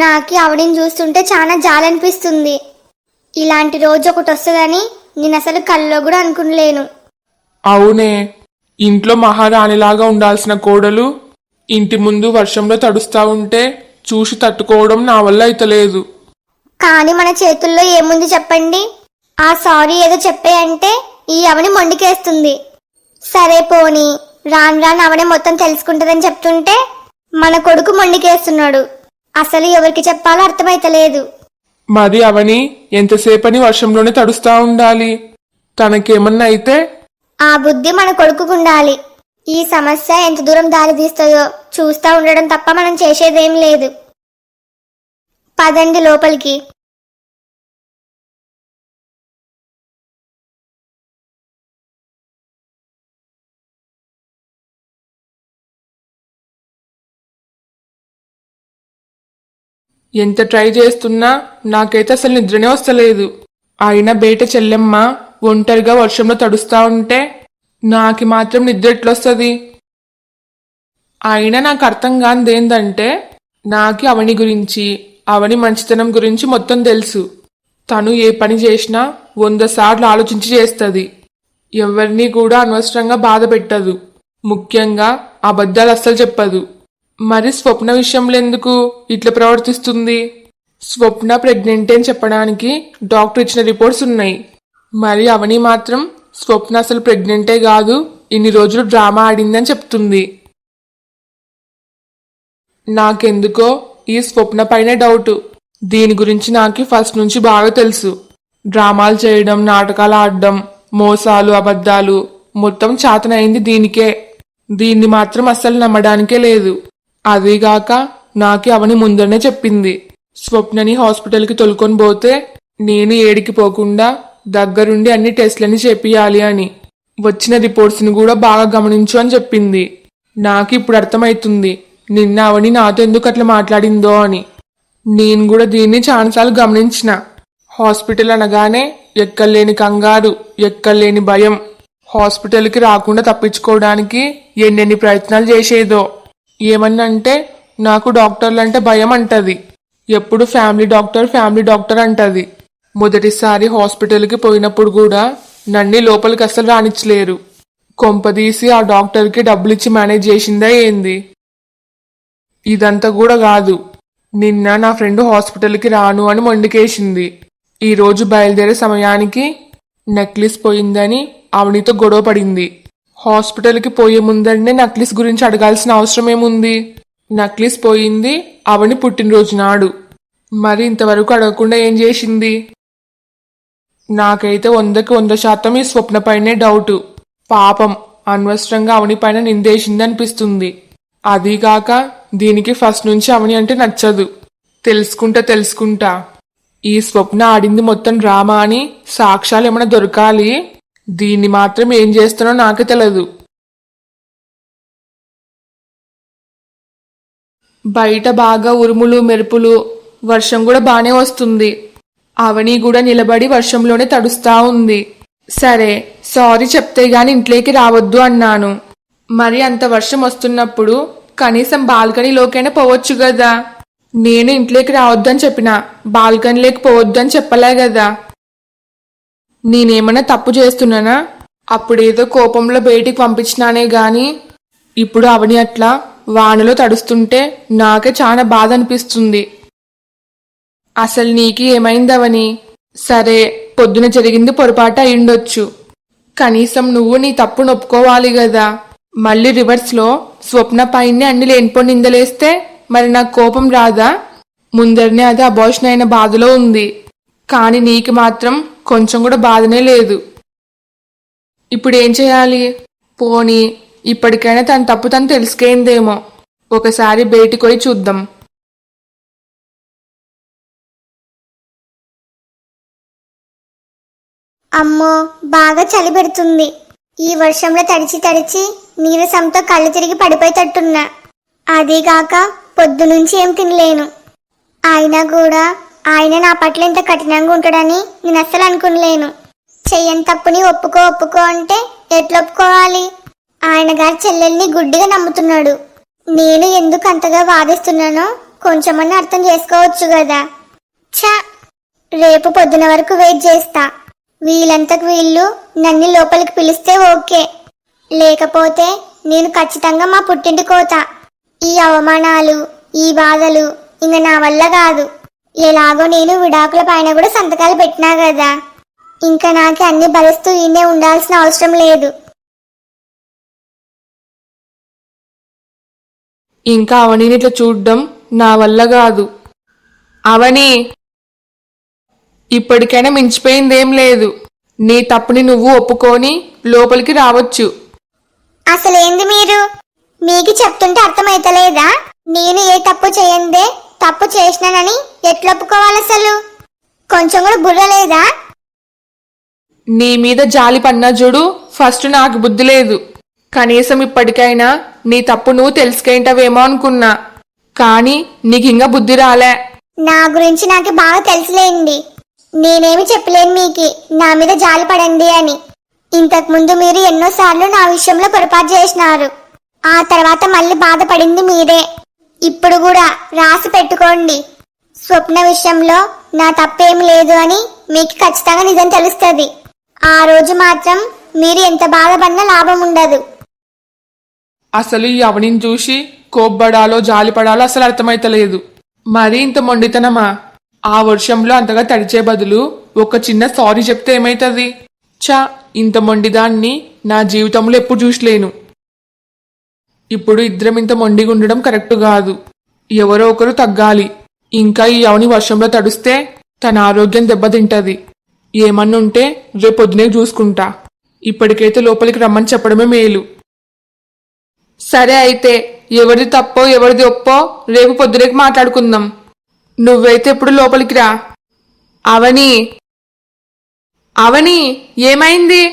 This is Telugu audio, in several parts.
నాకు ఆవిడని చూస్తుంటే చాలా జాలనిపిస్తుంది. ఇలాంటి రోజు ఒకటి వస్తుందని నేను అసలు కల్లో కూడా అనుకునలేను. అవునే, ఇంట్లో మహారాణిలాగా ఉండాల్సిన కోడలు ఇంటి ముందు వర్షంలో తడుస్తా ఉంటే చూసి తట్టుకోవడం నా వల్ల అయితలేదు. కానీ మన చేతుల్లో ఏముంది చెప్పండి? ఆ సారీ ఏదో చెప్పేయంటే ఈ అవని మొండికేస్తుంది. సరే పోనీ, రాను రాను అవనే మొత్తం తెలుసుకుంటదని చెప్తుంటే మన కొడుకు మొండికేస్తున్నాడు. అసలు ఎవరికి చెప్పాలో అర్థమైతలేదు. మరి అవని ఎంతసేపని వర్షంలోనే తడుస్తా ఉండాలి? తనకేమన్నా అయితే ఆ బుద్ధి మన కొడుకుకుండాలి. ఈ సమస్య ఎంత దూరం దారి తీస్తుందో చూస్తా ఉండడం తప్ప మనం చేసేదేం లేదు. పదండి లోపలికి. ఎంత ట్రై చేస్తున్నా నాకైతే అసలు నిద్రనే వస్తలేదు. అయినా బయట చెల్లెమ్మ ఒంటరిగా వర్షంలో తడుస్తా ఉంటే నాకి మాత్రం నిద్ర ఎట్లొస్తుంది? అయినా నాకు అర్థం కానిదేందంటే, నాకి అవని గురించి, అవని మంచితనం గురించి మొత్తం తెలుసు. తను ఏ పని చేసినా 100 సార్లు ఆలోచించి చేస్తుంది. ఎవరిని కూడా అనవసరంగా బాధ పెట్టదు. ముఖ్యంగా అబద్ధాలు అస్సలు చెప్పదు. మరి స్వప్న విషయంలో ఎందుకు ఇట్లా ప్రవర్తిస్తుంది? స్వప్న ప్రెగ్నెంట్ అని చెప్పడానికి డాక్టర్ ఇచ్చిన రిపోర్ట్స్ ఉన్నాయి. మరి అవని మాత్రం స్వప్న అసలు ప్రెగ్నెంటే కాదు, ఇన్ని రోజులు డ్రామా ఆడిందని చెప్తుంది. నాకెందుకో ఈ స్వప్న పైనే డౌట్. దీని గురించి నాకు ఫస్ట్ నుంచి బాగా తెలుసు. డ్రామాలు చేయడం, నాటకాలు ఆడడం, మోసాలు, అబద్ధాలు మొత్తం చాతనైంది దీనికే. దీన్ని మాత్రం అస్సలు నమ్మడానికే లేదు. అదీగాక నాకి అవని ముందరనే చెప్పింది, స్వప్నని హాస్పిటల్కి తొలుకొని పోతే నేను ఏడికి పోకుండా దగ్గరుండి అన్ని టెస్ట్లని చేపియాలి అని. వచ్చిన రిపోర్ట్స్ని కూడా బాగా గమనించు అని చెప్పింది. నాకు ఇప్పుడు అర్థమవుతుంది నిన్న అవని నాతో ఎందుకు అట్లా మాట్లాడిందో అని. నేను కూడా దీన్ని చాలాసార్లు గమనించిన. హాస్పిటల్ అనగానే ఎక్కలేని కంగారు, ఎక్కలేని భయం. హాస్పిటల్కి రాకుండా తప్పించుకోవడానికి ఎన్నెన్ని ప్రయత్నాలు చేసేదో. ఏమన్నంటే నాకు డాక్టర్లంటే భయం అంటది. ఎప్పుడు ఫ్యామిలీ డాక్టర్ అంటది. మొదటిసారి హాస్పిటల్కి పోయినప్పుడు కూడా నన్ను లోపలికి అస్సలు రానిచ్చలేరు. కొంపదీసి ఆ డాక్టర్కి డబ్బులిచ్చి మేనేజ్ చేసిందా ఏంది? ఇదంతా కూడా కాదు, నిన్న నా ఫ్రెండ్ హాస్పిటల్కి రాను అని మొండికేసింది. ఈరోజు బయలుదేరే సమయానికి నెక్లెస్ పోయిందని అవనితో గొడవ పడింది. హాస్పిటల్కి పోయే ముందరనే నెక్లెస్ గురించి అడగాల్సిన అవసరం ఏముంది? నెక్లెస్ పోయింది అవని పుట్టినరోజు నాడు. మరి ఇంతవరకు అడగకుండా ఏం చేసింది? నాకైతే 100కి 100% ఈ స్వప్న పైనే డౌటు. పాపం అనవసరంగా అవని పైన నిందేసింది అనిపిస్తుంది. అదీగాక దీనికి ఫస్ట్ నుంచి అవని అంటే నచ్చదు. తెలుసుకుంటా ఈ స్వప్న ఆడింది మొత్తం డ్రామా అని సాక్ష్యాలు ఏమైనా దొరకాలి. దీన్ని మాత్రం ఏం చేస్తానో నాకే తెలియదు. బయట బాగా ఉరుములు మెరుపులు, వర్షం కూడా బానే వస్తుంది. అవని కూడా నిలబడి వర్షంలోనే తడుస్తా ఉంది. సరే సారీ చెప్తే గాని ఇంట్లోకి రావద్దు అన్నాను. మరి అంత వర్షం వస్తున్నప్పుడు కనీసం బాల్కనీలోకైనా పోవచ్చు కదా. నేను ఇంట్లోకి రావద్దని చెప్పినా బాల్కనీలోకి పోవద్దు అని చెప్పలే కదా. నేనేమన్నా తప్పు చేస్తున్నానా? అప్పుడేదో కోపంలో బయటికి పంపించినానే గాని ఇప్పుడు అవని అట్లా వానలో తడుస్తుంటే నాకే చాలా బాధ అనిపిస్తుంది. అసలు నీకి ఏమైందవని? సరే పొద్దున జరిగింది పొరపాటు అయ్యుండొచ్చు. కనీసం నువ్వు నీ తప్పు నొప్పుకోవాలి కదా. మళ్ళీ రివర్స్లో స్వప్న పైనే అన్ని లేనిపోని నిందలేస్తే మరి నాకు కోపం రాదా? ముందరనే అది అబార్షన్ అయిన బాధలో ఉంది. కానీ నీకు మాత్రం కొంచెం కూడా బాధనే లేదు. ఇప్పుడు ఏం చేయాలి? పోనీ ఇప్పటికైనా తన తప్పు తను తెలుసుకేందేమో. ఒకసారి బయటికి పోయి చూద్దాం. అమ్మో, బాగా చలి పెడుతుంది. ఈ వర్షంలో తడిచి నీరసంతో కళ్ళు తిరిగి పడిపోయేటట్టున్నా. అదీగాక పొద్దునుంచి ఏం తినలేను. అయినా కూడా ఆయన నా పట్ల ఇంత కఠినంగా ఉంటాడని నేను అస్సలు అనుకునలేను. చెయ్యని తప్పుని ఒప్పుకో అంటే ఎట్లా ఒప్పుకోవాలి? ఆయన గారి చెల్లెల్ని గుడ్డిగా నమ్ముతున్నాడు. నేను ఎందుకు అంతగా వాదిస్తున్నానో కొంచెమన్నా అర్థం చేసుకోవచ్చు కదా. ఛ, రేపు పొద్దున వరకు వెయిట్ చేస్తా. వీళ్ళంతకు వీళ్ళు నన్ను లోపలికి పిలిస్తే ఓకే, లేకపోతే నేను ఖచ్చితంగా మా పుట్టింటి కోత. ఈ అవమానాలు, ఈ బాధలు ఇంక నా వల్ల కాదు. ఎలాగో నేను విడాకుల పైన కూడా సంతకాలు పెట్టినా కదా, ఇంకా నాకు అన్ని భరిస్తూ ఈయనే ఉండాల్సిన అవసరం లేదు. ఇంకా అవనీని ఇట్లా చూడ్డం నా వల్ల కాదు. అవని, ఇప్పటికైనా మించిపోయిందేం లేదు. నీ తప్పుని నువ్వు ఒప్పుకొని లోపలికి రావచ్చు. అసలేంది మీరు? మీకు చెప్తుంటే అర్థమైతలేదా? నేను ఏ తప్పు చేయందే తప్పు చేసినానని ఎట్లా ఒప్పుకోవాలి? అసలు కొంచెం కూడా బుర్ర లేదా? నీ మీద జాలి పన్నా చూడు. ఫస్ట్ నాకు బుద్ధి లేదు. కనీసం ఇప్పటికైనా నీ తప్పు నువ్వు తెలుసుకుంటావేమో అనుకున్నా, కానీ నీకింకా బుద్ధి రాలే. నా గురించి నాకు బాగా తెలుసులేండి. నేనేమి చెప్పలేను మీకు నా మీద జాలి పడండి అని. ఇంతకు ముందు మీరు ఎన్నోసార్లు నా విషయంలో పొరపాటు చేసినారు. ఆ తర్వాత మళ్ళీ బాధపడింది మీరే. ఇప్పుడు కూడా రాసి పెట్టుకోండి. స్వప్న విషయంలో నా తప్పేం లేదు అని మీకు ఖచ్చితంగా నిజం తెలుస్తుంది. ఆ రోజు మాత్రం మీరు ఎంత బాధపడినా లాభం ఉండదు. అసలు ఈ అవనిని చూసి కోప్పడాలో జాలిపడాలో అసలు అర్థమైతలేదు. మరీ ఇంత మొండితనమా? ఆ వర్షంలో అంతగా తడిచే బదులు ఒక చిన్న సారీ చెప్తే ఏమైతుంది? చా, ఇంత మొండిదాన్ని నా జీవితంలో ఎప్పుడు చూసలేను. ఇప్పుడు ఇద్దరం ఇంత మొండిగా ఉండడం కరెక్ట్ కాదు. ఎవరో ఒకరు తగ్గాలి. ఇంకా ఈ అవని వర్షంలో తడుస్తే తన ఆరోగ్యం దెబ్బతింటది. ఏమన్నుంటే రేపొద్దునే చూసుకుంటా. ఇప్పటికైతే లోపలికి రమ్మని చెప్పడమే మేలు. సరే అయితే, ఎవరిది తప్పో ఎవరిది ఒప్పో రేపు పొద్దునేకి మాట్లాడుకుందాం. నువ్వైతే ఇప్పుడు లోపలికి రా. అవని, అవని, ఏమైంది?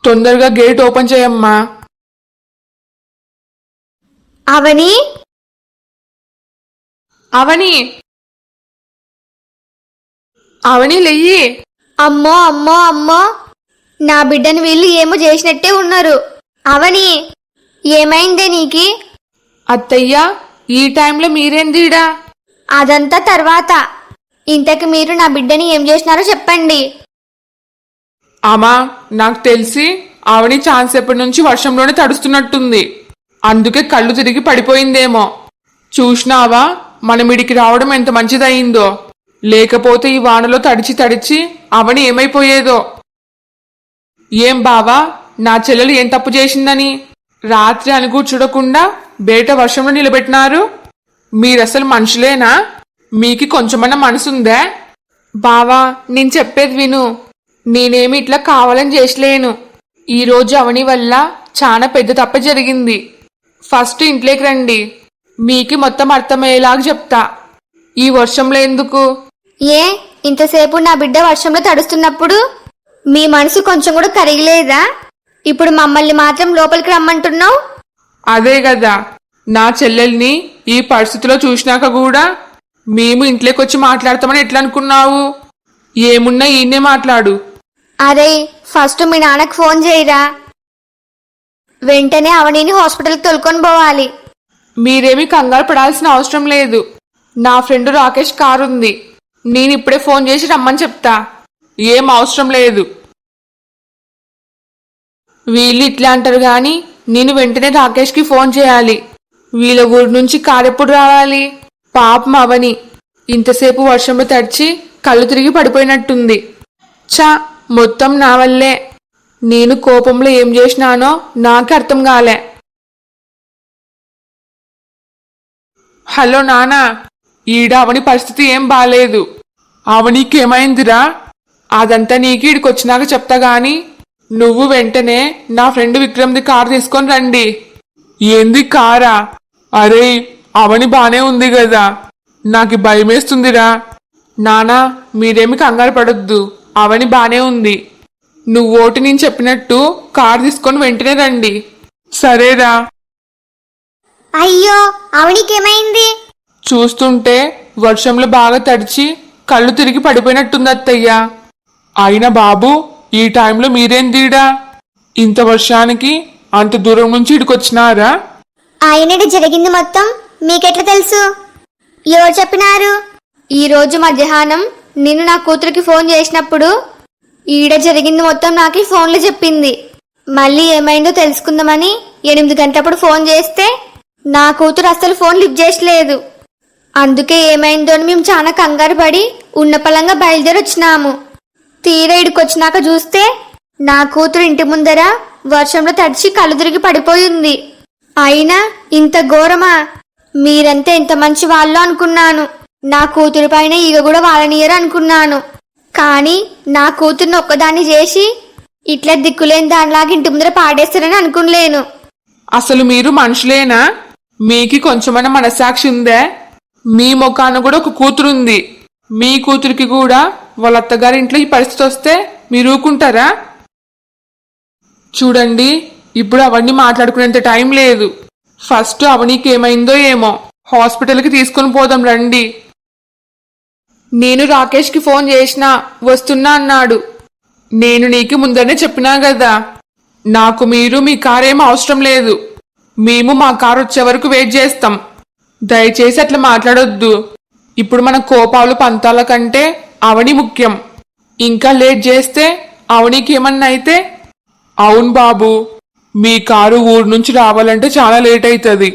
తొందరగా గేట్ ఓపెన్ చేయమ్మా. అవని, అవని, అవని లెయ్యి. అమ్మో అమ్మో అమ్మో, నా బిడ్డని వీళ్ళు ఏమో చేసినట్టే ఉన్నారు. అవని, ఏమైందే నీకి? అత్తయ్య, ఈ టైంలో మీరేందిడా? అదంతా తర్వాత. ఇంతకు మీరు నా బిడ్డని ఏం చేసినారో చెప్పండి. అమ్మా, నాకు తెలిసి అవని ఛాన్స్ ఎప్పటి నుంచి వర్షంలోనే తడుస్తున్నట్టుంది. అందుకే కళ్ళు తిరిగి పడిపోయిందేమో. చూసినావా మనం ఇడికి రావడం ఎంత మంచిదయిందో? లేకపోతే ఈ వానలో తడిచి తడిచి అవని ఏమైపోయేదో. ఏం బావా, నా చెల్లెలు ఏం తప్పు చేసిందని రాత్రి అనుకూ చూడకుండా బయట వర్షంలో నిలబెట్టినారు. మీరసలు మనుషులేనా? మీకు కొంచెమన్నా మనసుందా? బావా, నేను చెప్పేది విను. నేనేమి ఇట్లా కావాలని చేసలేను. ఈరోజు అవని వల్ల చాలా పెద్ద తప్ప జరిగింది. ఫస్ట్ ఇంట్లోకి రండి, మీకు మొత్తం అర్థమయ్యేలాగా చెప్తా. ఈ వర్షంలో ఎందుకు? ఏ, ఇంతసేపు నా బిడ్డ వర్షంలో తడుస్తున్నప్పుడు మీ మనసు కొంచెం కూడా కరిగలేదా? ఇప్పుడు మమ్మల్ని మాత్రం లోపలికి రమ్మంటున్నావు? అదే కదా, నా చెల్లెల్ని ఈ పరిస్థితిలో చూసినాక కూడా మేము ఇంట్లోకి వచ్చి మాట్లాడతామని ఎట్లా అనుకున్నావు? ఏమున్నా ఈయనే మాట్లాడు. అరే, ఫస్ట్ మీ నాన్నకు ఫోన్ చేయరా. వెంటనే అవనిని హాస్పిటల్కి తోలుకొని పోవాలి. మీరేమీ కంగారు పడాల్సిన అవసరం లేదు. నా ఫ్రెండ్ రాకేష్ కారు ఉంది. నేను ఇప్పుడే ఫోన్ చేసి రమ్మని చెప్తా. ఏం అవసరం లేదు. వీళ్ళు ఇట్లా అంటారు గాని నేను వెంటనే రాకేష్కి ఫోన్ చేయాలి. వీళ్ళ ఊరి నుంచి కారు ఎప్పుడు రావాలి? పాపం అవని ఇంతసేపు వర్షంలో తడిచి కళ్ళు తిరిగి పడిపోయినట్టుంది. చా, మొత్తం నా వల్లే. నేను కోపంలో ఏం చేసినానో నాకు అర్థం కాలే. హలో నానా, ఈడ అవని పరిస్థితి ఏం బాలేదు. అవనీకేమైందిరా? అదంతా నీకు ఈడికొచ్చినాక చెప్తా గాని నువ్వు వెంటనే నా ఫ్రెండ్ విక్రమ్ది కారు తీసుకొని రండి. ఏంది కారా? అరే, అవని బానే ఉంది కదా, నాకు భయమేస్తుందిరా. నానా, మీరేమి కంగారు పడొద్దు, అవని బానే ఉంది. నువ్వోటి నేను చెప్పినట్టు కారు తీసుకొని వెంటనే రండి. సరేరా? అయ్యో, అవనికేమైంది? చూస్తుంటే వర్షంలో బాగా తడిచి కళ్ళు తిరిగి పడిపోయినట్టుంది అత్తయ్య. అయినా బాబు, ఈ టైంలో మీరేం తీడా? ఇంత వర్షానికి అంత దూరం నుంచి ఇడికొచ్చినారా? ఆయనటి జరిగింది మొత్తం మీకెట్లా తెలుసు? ఎవరు చెప్పినారు? ఈ రోజు మధ్యాహ్నం నేను నా కూతురికి ఫోన్ చేసినప్పుడు ఈడ జరిగింది మొత్తం నాకు ఈ ఫోన్లో చెప్పింది. మళ్ళీ ఏమైందో తెలుసుకుందామని 8 గంటలప్పుడు ఫోన్ చేస్తే నా కూతురు అస్సలు ఫోన్ లిఫ్ట్ చేసలేదు. అందుకే ఏమైందో అని మేము చాలా కంగారు పడి ఉన్న పలంగా బయలుదేరి వచ్చినాము. తీరా ఇడికొచ్చినాక చూస్తే నా కూతురు ఇంటి ముందర వర్షంలో తడిచి కళ్ళు తిరిగి పడిపోయింది. అయినా ఇంత ఘోరమా? మీరంతా ఎంత మంచి వాళ్ళు అనుకున్నాను. నా కూతురు పైన ఈగ కూడా వాలనీయరు అనుకున్నాను. కానీ నా కూతుర్ని ఒక్కదాన్ని చేసి ఇట్లా దిక్కులేని దానిలాగా ఇంటి ముందర పాడేస్తారని అనుకునలేను. అసలు మీరు మనుషులేనా? మీకి కొంచెమైనా మనసాక్షి ఉందే? మీ ముఖాన కూడా ఒక కూతురుంది. మీ కూతురికి కూడా వాళ్ళ అత్తగారి ఇంట్లో ఈ పరిస్థితి వస్తే మీరు ఊరుకుంటారా? చూడండి, ఇప్పుడు అవన్నీ మాట్లాడుకునేంత టైం లేదు. ఫస్ట్ అవనీకి ఏమైందో ఏమో హాస్పిటల్కి తీసుకుని పోదాం రండి. నేను రాకేష్కి ఫోన్ చేసినా వస్తున్నా అన్నాడు. నేను నీకు ముందరనే చెప్పినా కదా, నాకు మీరు మీ కారు ఏమీ అవసరం లేదు. మేము మా కారు వచ్చే వరకు వెయిట్ చేస్తాం. దయచేసి అట్లా మాట్లాడొద్దు. ఇప్పుడు మన కోపాలు పంతాల కంటే అవని ముఖ్యం. ఇంకా లేట్ చేస్తే అవనికి ఏమన్నా అయితే? అవును బాబు, మీ కారు ఊరు నుంచి రావాలంటే చాలా లేట్ అవుతుంది.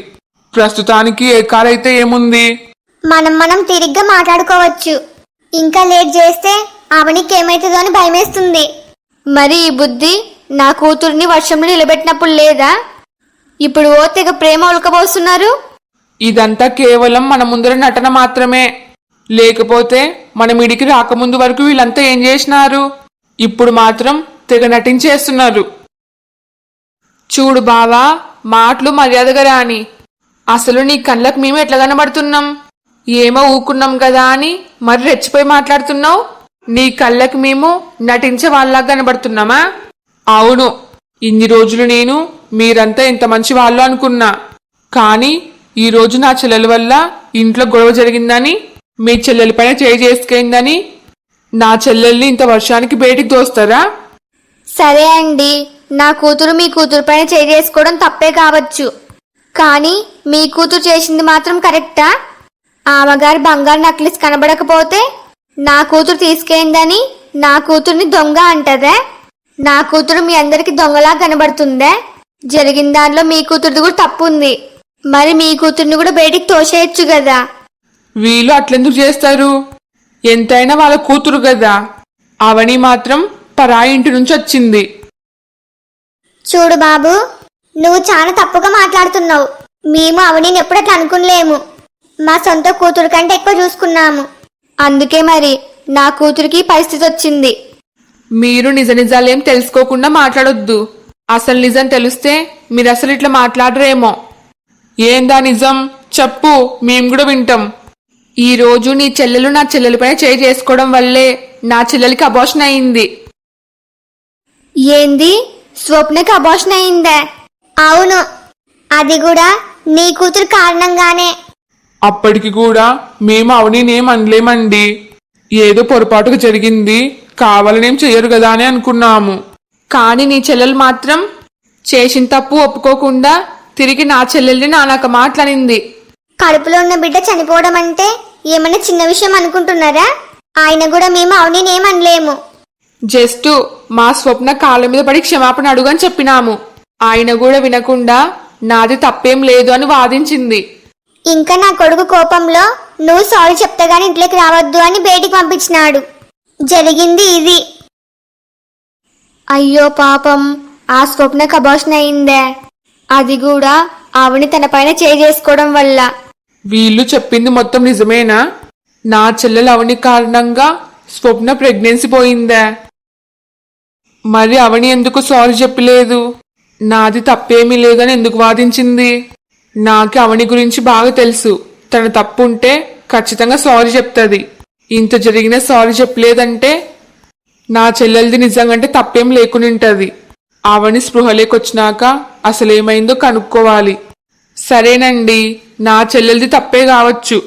ప్రస్తుతానికి ఏ కారు అయితే ఏముంది? మనం తిరిగ్గా మాట్లాడుకోవచ్చు. ఇంకా లేట్ చేస్తే అవనికి ఏమైతుందో అని భయమేస్తుంది. మరి ఈ బుద్ధి నా కూతుర్ని వర్షంలో నిలబెట్టినప్పుడు లేదా? ఇప్పుడు ఓ తెగ ప్రేమ ఉలకబోస్తున్నారు. ఇదంతా కేవలం మన ముందర నటన మాత్రమే. లేకపోతే మనం ఇడికి రాకముందు వరకు వీళ్ళంతా ఏం చేసినారు? ఇప్పుడు మాత్రం తెగ నటించేస్తున్నారు. చూడు బావా, మాటలు మర్యాదగా రాని. అసలు నీ కళ్ళకు మేము ఎట్లా కనబడుతున్నాం? ఏమో ఊకున్నాం కదా అని మరి రెచ్చిపోయి మాట్లాడుతున్నావు. నీ కళ్ళకి మేము నటించే వాళ్ళలాగా కనబడుతున్నామా? అవును, ఇన్ని రోజులు నేను మీరంతా ఎంత మంచి వాళ్ళు అనుకున్నా. కానీ ఈ రోజు నా చెల్లెల వల్ల ఇంట్లో గొడవ జరిగిందని, మీ చెల్లెలపైన చేయి చేసుకైందని నా చెల్లెల్ని ఇంత వర్షానికి బయటికి దోస్తారా? సరే అండి, నా కూతురు మీ కూతురు పైన చేయి చేసుకోవడం తప్పే కావచ్చు. కానీ మీ కూతురు చేసింది మాత్రం కరెక్టా? ఆమెగారి బంగారు నక్లెస్ కనబడకపోతే నా కూతురు తీసుకెళ్ళిందని నా కూతుర్ని దొంగ అంటదే? నా కూతురు మీ అందరికి దొంగలా కనబడుతుందే? జరిగిన దానిలో మీ కూతురుది కూడా తప్పు ఉంది. మరి మీ కూతుర్ని కూడా బయటికి తోసేయచ్చు కదా. వీళ్ళు అట్లెందుకు చేస్తారు? ఎంతైనా వాళ్ళ కూతురు కదా. అవని మాత్రం పరాయి ఇంటి నుంచి వచ్చింది. చూడు బాబు, నువ్వు చాలా తప్పుగా మాట్లాడుతున్నావు. మేము అవనీని ఎప్పుడు అట్లా అనుకునలేము. మా సొంత కూతురు కంటే ఎక్కువ చూసుకున్నాము. అందుకే మరి నా కూతురికి పరిస్థితి వచ్చింది. మీరు నిజ నిజాలేం తెలుసుకోకుండా మాట్లాడొద్దు. అసలు నిజం తెలిస్తే మీరు అసలు ఇట్లా మాట్లాడరేమో. ఏందా నిజం చెప్పు, మేము కూడా వింటాం. ఈ రోజు నీ చెల్లెలు నా చెల్లెలపైన చేయి చేసుకోవడం వల్లే నా చెల్లెలికి అబార్షన్ అయింది. ఏంది? స్వప్నకి అబార్షన్ అయిందా? అవును, అది కూడా నీ కూతురు కారణంగానే. అప్పటికి కూడా మేము అవనీనేం అనలేమండి. ఏదో పొరపాటుగా జరిగింది, కావాలనేం చెయ్యరు కదా అని అనుకున్నాము. కానీ నీ చెల్లెలు మాత్రం చేసిన తప్పు ఒప్పుకోకుండా తిరిగి నా చెల్లెల్ని నానాక మాట్లాడింది. కడుపులో ఉన్న బిడ్డ చనిపోవడం అంటే ఏమన్నా చిన్న విషయం అనుకుంటున్నారా? ఆయన కూడా మేము అవనీనేం అనలేము. జస్ట్ మా స్వప్న కాళ్ళ మీద పడి క్షమాపణ అడుగని చెప్పినాము. ఆయన కూడా వినకుండా నాది తప్పేం లేదు అని వాదించింది. ఇంకా నా కొడుకు కోపంలో నువ్వు సారీ చెప్తా గాని ఇంట్లోకి రావద్దు అని బయటికి పంపించినాడు. జరిగింది ఇది. అయ్యో పాపం, ఆ స్వప్నకి అబార్షన్ అయిందే? అది కూడా ఆవిని తన పైన చేయి చేసుకోవడం వల్ల. వీళ్ళు చెప్పింది మొత్తం నిజమేనా? నా చెల్లెలు అవని కారణంగా స్వప్న ప్రెగ్నెన్సీ పోయిందా? మరి అవని ఎందుకు సారీ చెప్పలేదు? నాది తప్పేమీ లేదని ఎందుకు వాదించింది? నాకు అవని గురించి బాగా తెలుసు. తన తప్పు ఉంటే ఖచ్చితంగా సారీ చెప్తుంది. ఇంత జరిగినా సారీ చెప్పలేదంటే నా చెల్లెలది నిజంగంటే తప్పేం లేకునింటది. అవని స్పృహలేకొచ్చినాక అసలేమైందో కనుక్కోవాలి. సరేనండి, నా చెల్లెలది తప్పే కావచ్చు.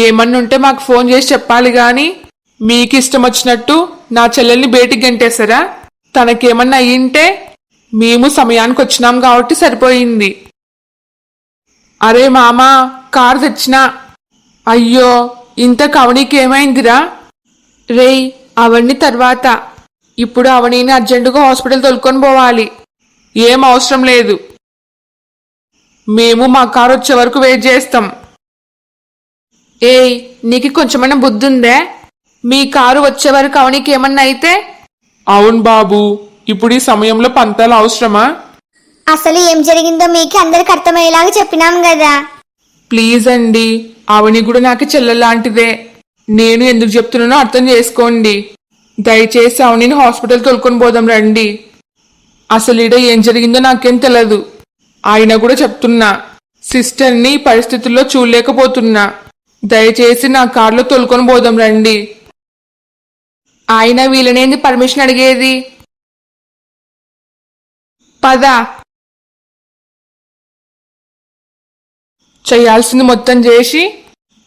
ఏమన్నుంటే మాకు ఫోన్ చేసి చెప్పాలి గాని మీకు ఇష్టం వచ్చినట్టు నా చెల్లెల్ని బయటికి గంటేశారా? తనకేమన్నా అయ్యింటే మేము సమయానికి వచ్చినాం కాబట్టి సరిపోయింది. అరే మామా, కారు తెచ్చినా. అయ్యో, ఇంత కవనీకి ఏమైందిరా? రేయ్, అవన్నీ తర్వాత. ఇప్పుడు అవనీని అర్జెంటుగా హాస్పిటల్ తోలుకొని పోవాలి. ఏం అవసరం లేదు, మేము మా కారు వచ్చే వరకు వెయిట్ చేస్తాం. ఏయ్, నీకు కొంచెమైనా బుద్ధి ఉందే? మీ కారు వచ్చే వరకు అవనీకి ఏమన్నా అయితే? అవును బాబు, ఇప్పుడు ఈ సమయంలో పంతాలు అవసరమా? అసలు ఏం జరిగిందో మీకు అందరికి అర్థమయ్యేలాగా చెప్పినాం కదా. ప్లీజ్ అండి, అవని కూడా నాకు చెల్లెలాంటిదే. నేను ఎందుకు చెప్తున్నానో అర్థం చేసుకోండి. దయచేసి అవనిని హాస్పిటల్ తోలుకొని పోదాం రండి. అసలు ఈడ ఏం జరిగిందో నాకేం తెలియదు. ఆయన కూడా చెప్తున్నా, సిస్టర్ని ఈ పరిస్థితుల్లో చూడలేకపోతున్నా. దయచేసి నా కారులో తోలుకొని పోదాం రండి. ఆయన వీళ్ళనేంది పర్మిషన్ అడిగేది? పద. చేయాల్సింది మొత్తం చేసి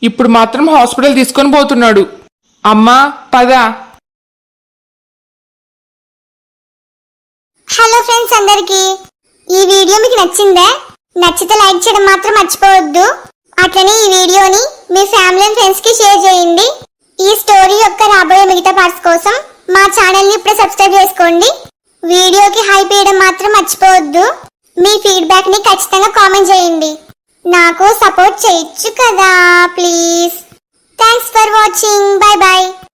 ఇప్పుడు మాత్రం హాస్పిటల్ తీసుకొని పోతున్నాడు. అమ్మా, పద. హలో ఫ్రెండ్స్ అందరికి, ఈ వీడియో మీకు నచ్చిందా? నచ్చితే లైక్ చేయడం మాత్రం మర్చిపోవద్దు. అట్లనే ఈ వీడియోని మీ ఫ్యామిలీ అండ్ ఫ్రెండ్స్ కి షేర్ చేయండి. ఈ స్టోరీ యొక్క రాబోయే మిగతా పార్ట్స్ కోసం మా ఛానల్ ని ఇప్పుడే సబ్స్క్రైబ్ చేసుకోండి. వీడియోకి హైప్ చేయడం మాత్రం మర్చిపోవద్దు. మీ ఫీడ్బ్యాక్ ని ఖచ్చితంగా కామెంట్ చేయండి. నాకు సపోర్ట్ చేయొచ్చు కదా please. Thanks for watching. By by.